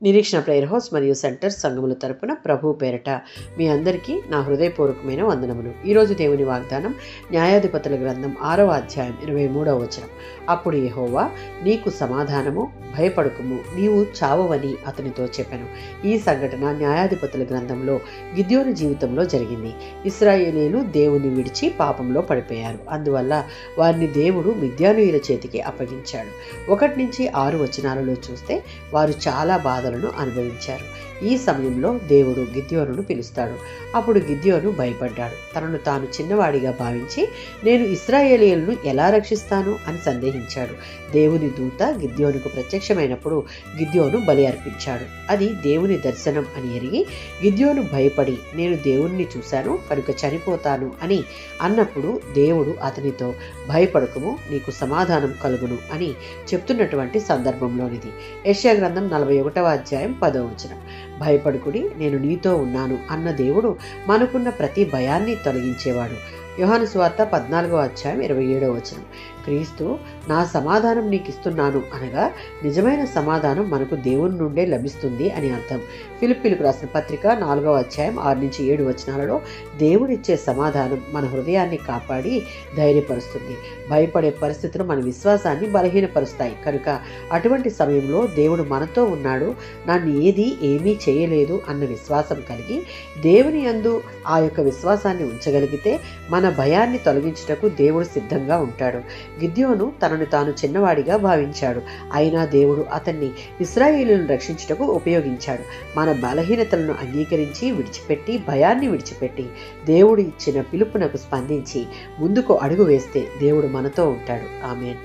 నిరీక్షణ prayer house మరియు centre సంఘముల తరపున ప్రభు పేరట మీ అందరికీ నా హృదయపూర్వకమైన వందనములు. ఈరోజు దేవుని వాగ్దానం న్యాయాధిపతుల గ్రంథం 6వ అధ్యాయం 23వ వచనం. అప్పుడు యెహోవా, నీకు సమాధానము, భయపడకుము, నీవు చావవని అతనితో చెప్పెను. ఈ సంఘటన న్యాయాధిపతుల గ్రంథంలో గిద్యోను జీవితంలో జరిగింది. ఇశ్రాయేలీయులు దేవుని విడిచి పాపంలో పడిపోయారు. అందువల్ల వారిని దేవుడు మిద్యానీయుల చేతికి అప్పగించాడు. 1 నుంచి 6 వచనాలలో చూస్తే వారు చాలా బాధలను అనుభవించారు. ఈ సమయంలో దేవుడు గిద్యోనును పిలుస్తాడు. అప్పుడు గిద్యోను భయపడ్డాడు. తనను తాను చిన్నవాడిగా భావించి, నేను ఇశ్రాయేలీయులను ఎలా రక్షిస్తాను అని సందేహించాడు. దేవుని దూత గిద్యోనుకు ప్రత్యక్షమైనప్పుడు గిద్యోను బలి అర్పించాడు. అది దేవుని దర్శనం అని ఎరిగి గిద్యోను భయపడి, నేను దేవుణ్ణి చూశాను కనుక చనిపోతాను అని అన్నప్పుడు దేవుడు అతనితో, భయపడకుము, నీకు సమాధానం కలుగును అని చెప్తున్నటువంటి సందర్భంలోనిది. యెషయా గ్రంథం 41వ అధ్యాయం 10వ వచనం. భయపడుకుడి, నేను నీతో ఉన్నాను అన్న దేవుడు మనకున్న ప్రతి భయాన్ని తొలగించేవాడు. యోహాను సువార్త 14వ అధ్యాయం 27వ వచనం. క్రీస్తు నా సమాధానం నీకు ఇస్తున్నాను అనగా నిజమైన సమాధానం మనకు దేవుని నుండే లభిస్తుంది అని అర్థం. ఫిలిప్పీలకు రాసిన పత్రిక 4వ అధ్యాయం 6 నుంచి 7 వచనాలలో దేవుడిచ్చే సమాధానం మన హృదయాన్ని కాపాడి ధైర్యపరుస్తుంది. భయపడే పరిస్థితులు మన విశ్వాసాన్ని బలహీనపరుస్తాయి. కనుక అటువంటి సమయంలో దేవుడు మనతో ఉన్నాడు, నన్ను ఏమీ చేయలేదు అన్న విశ్వాసం కలిగి దేవుని యందు ఆ యొక్క విశ్వాసాన్ని ఉంచగలిగితే మన భయాన్ని తొలగించుటకు దేవుడు సిద్ధంగా ఉంటాడు. గిద్యోను తనను తాను చిన్నవాడిగా భావించాడు. అయినా దేవుడు అతన్ని ఇశ్రాయేలును రక్షించుటకు ఉపయోగించాడు. మన బలహీనతలను అంగీకరించి విడిచిపెట్టి, భయాన్ని విడిచిపెట్టి దేవుడు ఇచ్చిన పిలుపునకు స్పందించి ముందుకు అడుగు వేస్తే దేవుడు మనతో ఉంటాడు. ఆమేన్.